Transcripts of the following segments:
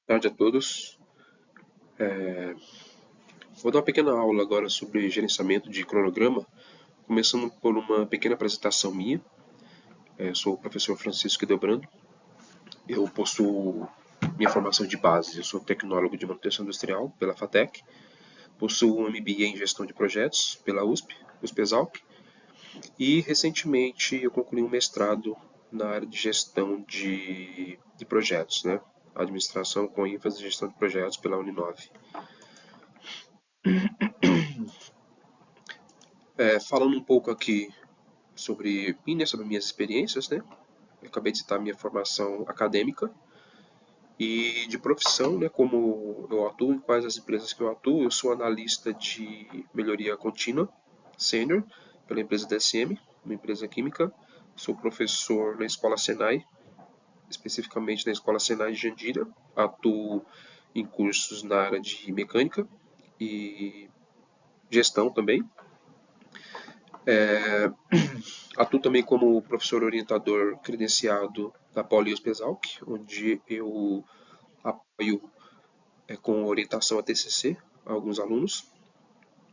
Boa tarde a todos. Vou dar uma pequena aula agora sobre gerenciamento de cronograma, começando por uma pequena apresentação minha. Sou o professor Francisco Delbrando. Eu possuo minha formação de base. Eu sou tecnólogo de manutenção industrial pela FATEC. Possuo um MBA em gestão de projetos pela USP-Exalc. E recentemente eu concluí um mestrado na área de gestão de projetos, né? Administração com ênfase em gestão de projetos pela Uninove. Falando um pouco aqui sobre mim, né, sobre minhas experiências, né? Eu acabei de citar minha formação acadêmica e de profissão, né, como eu atuo, em quais as empresas que eu atuo. Eu sou analista de melhoria contínua, sênior, pela empresa DSM, uma empresa química. Sou professor na Escola Senai, especificamente na Escola Senai de Jandira. Atuo em cursos na área de mecânica e gestão também. Atuo também como professor orientador credenciado da Poli-Exalc, onde eu apoio com orientação a TCC a alguns alunos.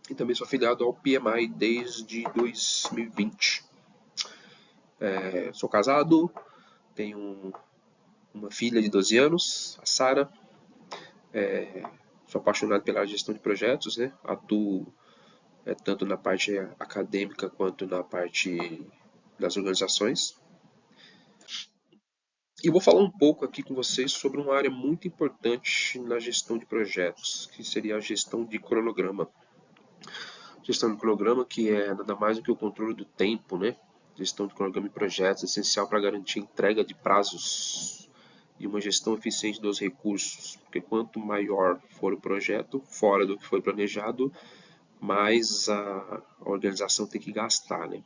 E também sou afiliado ao PMI desde 2020. Sou casado, tenho uma filha de 12 anos, a Sara. Sou apaixonado pela gestão de projetos, né? Atuo tanto na parte acadêmica quanto na parte das organizações. E vou falar um pouco aqui com vocês sobre uma área muito importante na gestão de projetos, que seria a gestão de cronograma. Gestão de cronograma, que é nada mais do que o controle do tempo, né? Gestão de cronograma de projetos é essencial para garantir a entrega de prazos e uma gestão eficiente dos recursos, porque quanto maior for o projeto, fora do que foi planejado, mais a organização tem que gastar, né?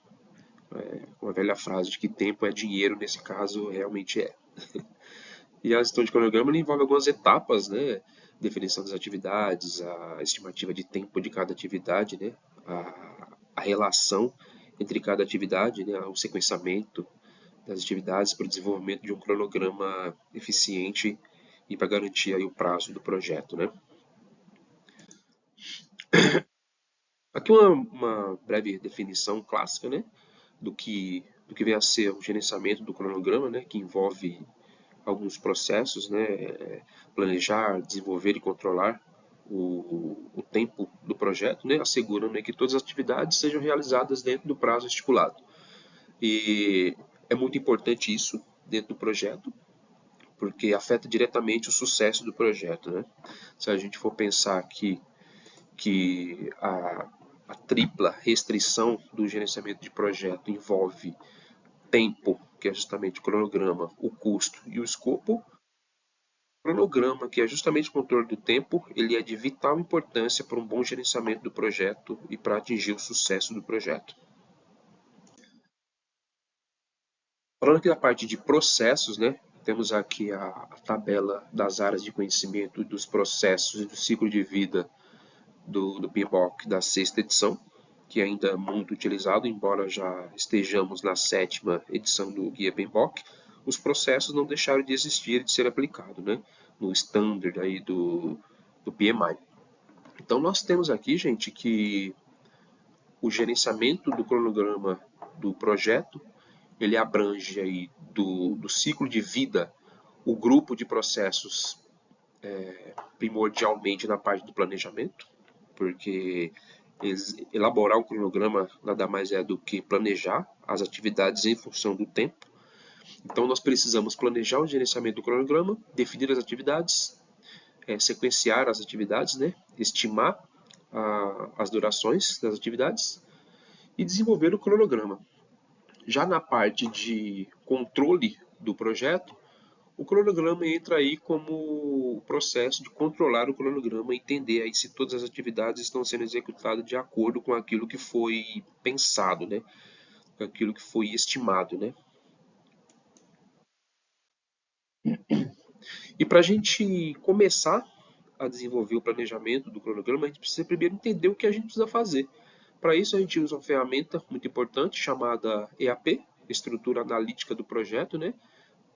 Uma velha frase de que tempo é dinheiro, nesse caso, realmente é. E a gestão de cronograma envolve algumas etapas, né? Definição das atividades, a estimativa de tempo de cada atividade, né? A relação entre cada atividade, né? O sequenciamento das atividades para o desenvolvimento de um cronograma eficiente e para garantir aí o prazo do projeto, né? Aqui uma breve definição clássica, né? Do que vem a ser o gerenciamento do cronograma, né? Que envolve alguns processos, né? Planejar, desenvolver e controlar o tempo do projeto, né? Assegurando, né, que todas as atividades sejam realizadas dentro do prazo estipulado. E é muito importante isso dentro do projeto, porque afeta diretamente o sucesso do projeto, né? Se a gente for pensar que a tripla restrição do gerenciamento de projeto envolve tempo, que é justamente o cronograma, o custo e o escopo. O cronograma, que é justamente o controle do tempo, ele é de vital importância para um bom gerenciamento do projeto e para atingir o sucesso do projeto. Falando aqui da parte de processos, né? Temos aqui a tabela das áreas de conhecimento dos processos e do ciclo de vida do PMBOK da sexta edição, que ainda é muito utilizado, embora já estejamos na sétima edição do Guia PMBOK. Os processos não deixaram de existir e de ser aplicados, né? No standard aí do PMI. Então nós temos aqui, gente, que o gerenciamento do cronograma do projeto, ele abrange aí do ciclo de vida, o grupo de processos primordialmente na parte do planejamento, porque elaborar um cronograma nada mais é do que planejar as atividades em função do tempo. Então nós precisamos planejar o gerenciamento do cronograma, definir as atividades, sequenciar as atividades, né? Estimar as durações das atividades e desenvolver o cronograma. Já na parte de controle do projeto, o cronograma entra aí como o processo de controlar o cronograma, entender aí se todas as atividades estão sendo executadas de acordo com aquilo que foi pensado, né? Com aquilo que foi estimado, né? E para a gente começar a desenvolver o planejamento do cronograma, a gente precisa primeiro entender o que a gente precisa fazer. Para isso, a gente usa uma ferramenta muito importante chamada EAP, Estrutura Analítica do Projeto, né?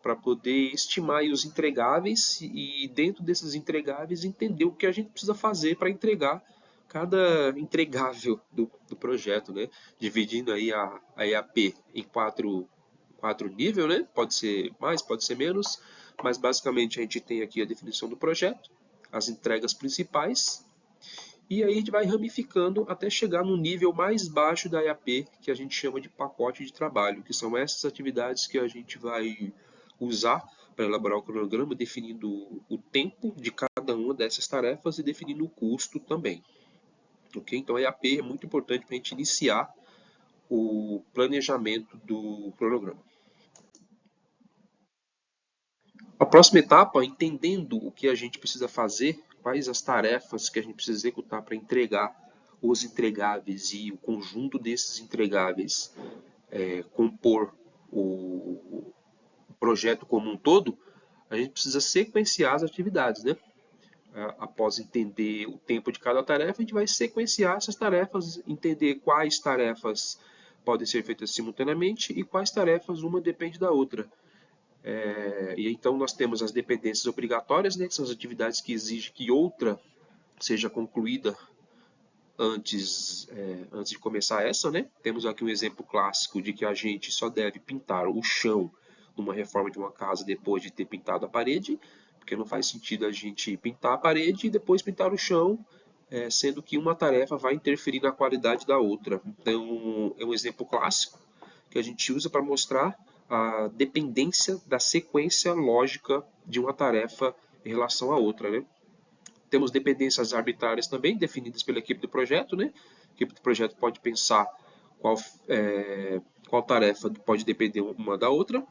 para poder estimar aí os entregáveis e dentro desses entregáveis entender o que a gente precisa fazer para entregar cada entregável do projeto, né? Dividindo aí a EAP em quatro níveis, né? Pode ser mais, pode ser menos, mas basicamente a gente tem aqui a definição do projeto, as entregas principais, e aí a gente vai ramificando até chegar no nível mais baixo da EAP, que a gente chama de pacote de trabalho, que são essas atividades que a gente vai usar para elaborar o cronograma, definindo o tempo de cada uma dessas tarefas e definindo o custo também. Okay? Então a EAP é muito importante para a gente iniciar o planejamento do cronograma. A próxima etapa, entendendo o que a gente precisa fazer, quais as tarefas que a gente precisa executar para entregar os entregáveis e o conjunto desses entregáveis compor o projeto como um todo, a gente precisa sequenciar as atividades, né? Após entender o tempo de cada tarefa, a gente vai sequenciar essas tarefas, entender quais tarefas podem ser feitas simultaneamente e quais tarefas uma depende da outra. E então nós temos as dependências obrigatórias, né, que são as atividades que exigem que outra seja concluída antes de começar essa, né? Temos aqui um exemplo clássico de que a gente só deve pintar o chão numa reforma de uma casa depois de ter pintado a parede, porque não faz sentido a gente pintar a parede e depois pintar o chão, sendo que uma tarefa vai interferir na qualidade da outra. Então, é um exemplo clássico que a gente usa para mostrar a dependência da sequência lógica de uma tarefa em relação à outra, né? Temos dependências arbitrárias também, definidas pela equipe do projeto, né? A equipe do projeto pode pensar qual tarefa pode depender uma da outra,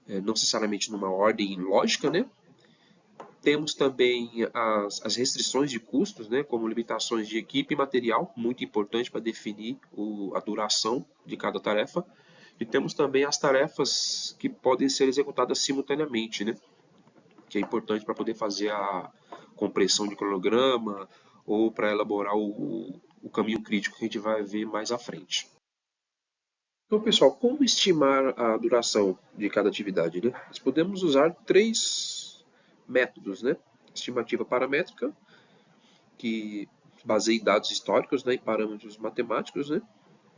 não necessariamente numa ordem lógica, né? Temos também as restrições de custos, né, como limitações de equipe e material, muito importante para definir a duração de cada tarefa. E temos também as tarefas que podem ser executadas simultaneamente, né, que é importante para poder fazer a compressão de cronograma ou para elaborar o caminho crítico que a gente vai ver mais à frente. Então, pessoal, como estimar a duração de cada atividade, né? Nós podemos usar três métodos, né? Estimativa paramétrica, que baseia em dados históricos, né, e parâmetros matemáticos, né?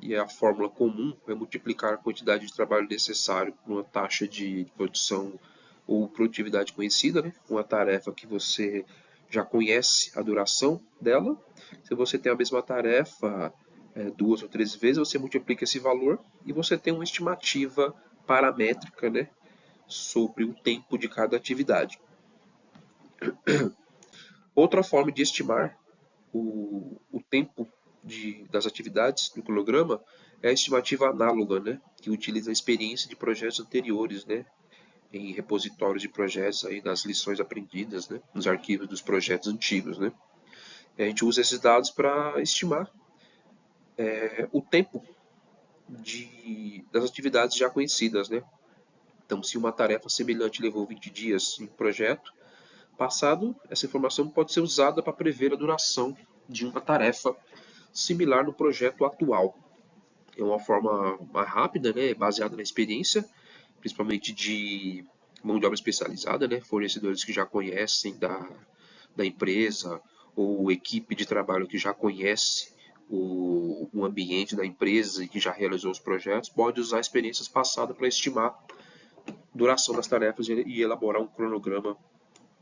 E a fórmula comum é multiplicar a quantidade de trabalho necessário por uma taxa de produção ou produtividade conhecida, né? Uma tarefa que você já conhece a duração dela. Se você tem a mesma tarefa duas ou três vezes, você multiplica esse valor e você tem uma estimativa paramétrica, né, sobre o tempo de cada atividade. Outra forma de estimar o tempo das atividades do cronograma é a estimativa análoga, né, que utiliza a experiência de projetos anteriores, né, em repositórios de projetos, aí, nas lições aprendidas, né, nos arquivos dos projetos antigos. Né. E a gente usa esses dados para estimar o tempo das atividades já conhecidas. Né. Então, se uma tarefa semelhante levou 20 dias em projeto passado, essa informação pode ser usada para prever a duração de uma tarefa similar no projeto atual. É uma forma mais rápida, né, baseada na experiência, principalmente de mão de obra especializada, né, fornecedores que já conhecem da empresa ou equipe de trabalho que já conhece o ambiente da empresa e que já realizou os projetos, pode usar experiências passadas para estimar a duração das tarefas e elaborar um cronograma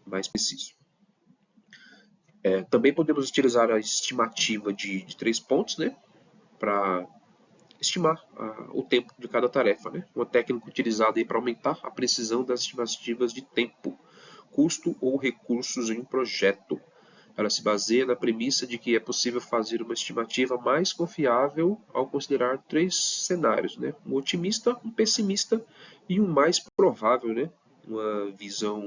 mais preciso. Também podemos utilizar a estimativa de 3 pontos, né, para estimar o tempo de cada tarefa. Né? Uma técnica utilizada para aumentar a precisão das estimativas de tempo, custo ou recursos em um projeto. Ela se baseia na premissa de que é possível fazer uma estimativa mais confiável ao considerar três cenários, né? Um otimista, um pessimista e um mais provável. Né? Uma visão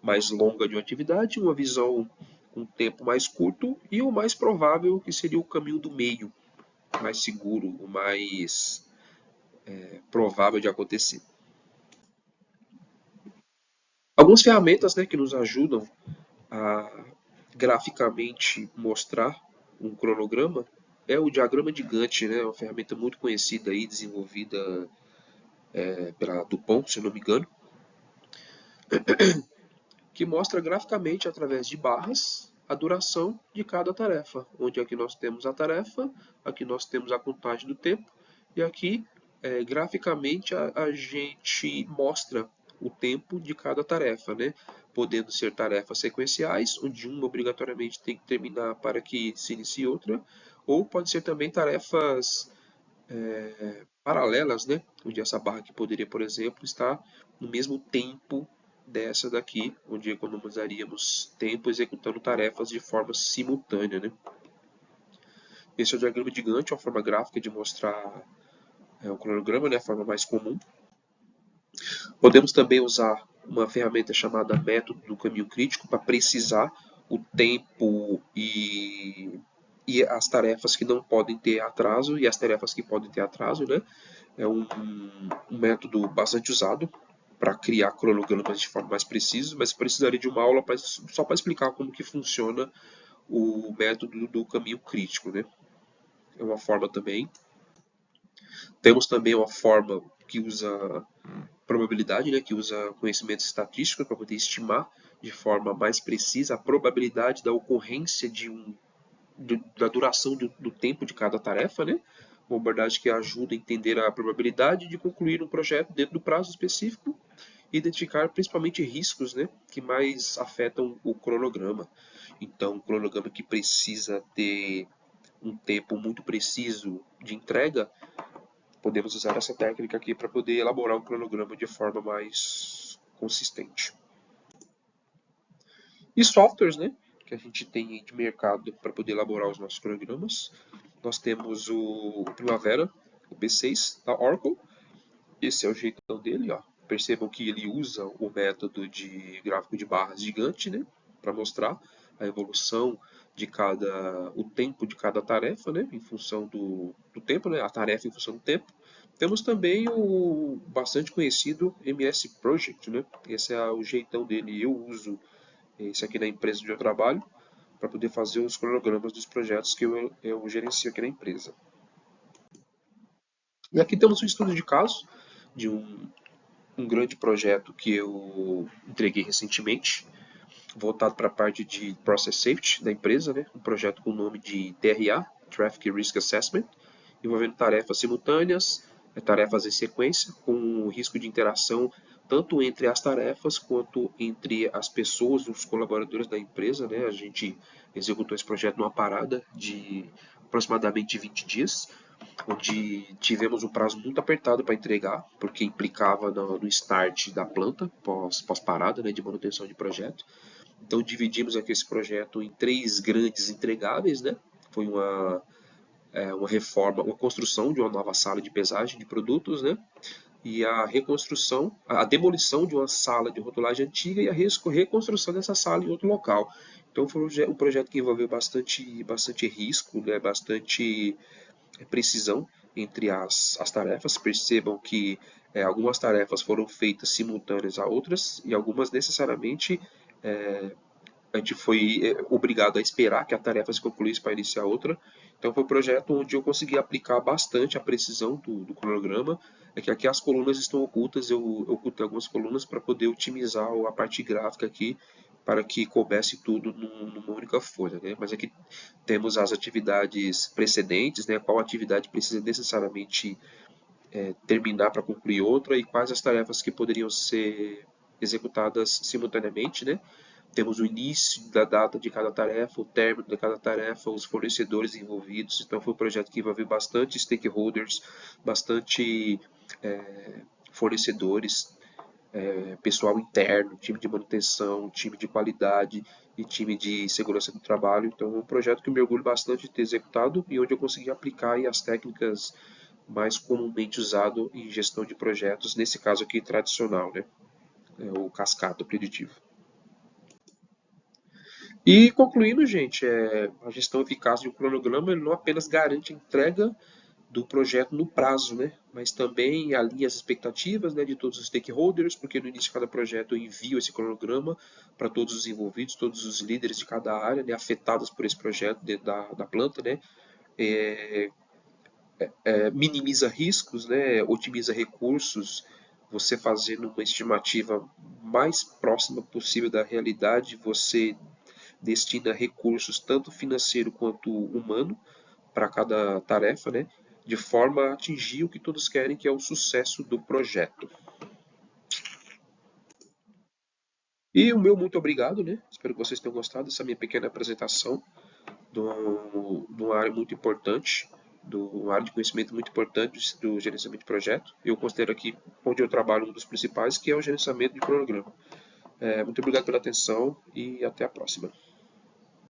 mais longa de uma atividade, uma visão com um tempo mais curto e o mais provável, que seria o caminho do meio, mais seguro, o mais provável de acontecer. Algumas ferramentas, né, que nos ajudam a graficamente mostrar um cronograma é o diagrama de Gantt, né, uma ferramenta muito conhecida aí, desenvolvida pela Dupont, se não me engano, que mostra graficamente, através de barras, a duração de cada tarefa. Onde aqui nós temos a tarefa, aqui nós temos a contagem do tempo, e aqui, graficamente, a gente mostra o tempo de cada tarefa, né? Podendo ser tarefas sequenciais, onde uma obrigatoriamente tem que terminar para que se inicie outra, ou pode ser também tarefas paralelas, né? Onde essa barra aqui poderia, por exemplo, estar no mesmo tempo dessa daqui, onde economizaríamos tempo executando tarefas de forma simultânea, né? Esse é o diagrama de Gantt, uma forma gráfica de mostrar o cronograma, né? A forma mais comum. Podemos também usar uma ferramenta chamada método do caminho crítico para precisar o tempo e as tarefas que não podem ter atraso e as tarefas que podem ter atraso, né? É um método bastante usado para criar cronogramas de forma mais precisa, mas precisaria de uma aula só para explicar como que funciona o método do caminho crítico, né? É uma forma também. Temos também uma forma que usa probabilidade, né, que usa conhecimento estatístico para poder estimar de forma mais precisa a probabilidade da ocorrência da duração do tempo de cada tarefa, né? Uma abordagem que ajuda a entender a probabilidade de concluir um projeto dentro do prazo específico e identificar principalmente riscos, né, que mais afetam o cronograma. Então, um cronograma que precisa ter um tempo muito preciso de entrega, podemos usar essa técnica aqui para poder elaborar um cronograma de forma mais consistente. E softwares, né, que a gente tem de mercado para poder elaborar os nossos cronogramas. Nós temos o Primavera, o B6 da Oracle. Esse é o jeitão dele, ó. Percebam que ele usa o método de gráfico de barras gigante, né, para mostrar a evolução de o tempo de cada tarefa, né, em função do tempo, né, a tarefa em função do tempo. Temos também o bastante conhecido MS Project, né? Esse é o jeitão dele. Eu uso esse aqui na empresa onde eu trabalho para poder fazer os cronogramas dos projetos que eu gerencio aqui na empresa. E aqui temos um estudo de caso de um grande projeto que eu entreguei recentemente, voltado para a parte de Process Safety da empresa, né? Um projeto com o nome de TRA, Traffic Risk Assessment, envolvendo tarefas simultâneas, tarefas em sequência, com risco de interação tanto entre as tarefas quanto entre as pessoas, os colaboradores da empresa, né? A gente executou esse projeto numa parada de aproximadamente 20 dias, onde tivemos um prazo muito apertado para entregar, porque implicava no start da planta, pós-parada, né, de manutenção de projeto. Então dividimos aqui esse projeto em 3 grandes entregáveis, né? Foi uma reforma, uma construção de uma nova sala de pesagem de produtos, né? E a reconstrução, a demolição de uma sala de rotulagem antiga e a reconstrução dessa sala em outro local. Então foi um projeto que envolveu bastante risco, né? Bastante precisão entre as tarefas. Percebam que algumas tarefas foram feitas simultâneas a outras e algumas necessariamente a gente foi obrigado a esperar que a tarefa se concluísse para iniciar outra. Então foi um projeto onde eu consegui aplicar bastante a precisão do cronograma. É que aqui as colunas estão ocultas, eu ocultei algumas colunas para poder otimizar a parte gráfica aqui, para que coubesse tudo numa única folha, né? Mas aqui temos as atividades precedentes, né? Qual atividade precisa necessariamente terminar para concluir outra e quais as tarefas que poderiam ser executadas simultaneamente, né? Temos o início da data de cada tarefa, o término de cada tarefa, os fornecedores envolvidos. Então foi um projeto que envolveu bastante stakeholders, bastante fornecedores, pessoal interno, time de manutenção, time de qualidade e time de segurança do trabalho. Então é um projeto que eu me orgulho bastante de ter executado e onde eu consegui aplicar aí as técnicas mais comumente usadas em gestão de projetos, nesse caso aqui tradicional, né? O cascata preditivo. E concluindo, gente, a gestão eficaz de um cronograma ele não apenas garante a entrega do projeto no prazo, né, mas também alinha as expectativas, né, de todos os stakeholders, porque no início de cada projeto eu envio esse cronograma para todos os envolvidos, todos os líderes de cada área, né, afetados por esse projeto dentro da planta, né, minimiza riscos, né, otimiza recursos, você fazendo uma estimativa mais próxima possível da realidade, você destina recursos tanto financeiro quanto humano para cada tarefa, né, de forma a atingir o que todos querem, que é o sucesso do projeto. E o meu muito obrigado, né? Espero que vocês tenham gostado dessa minha pequena apresentação de uma área muito importante, de uma área de conhecimento muito importante do gerenciamento de projeto. Eu considero aqui onde eu trabalho um dos principais, que é o gerenciamento de cronograma. Muito obrigado pela atenção e até a próxima.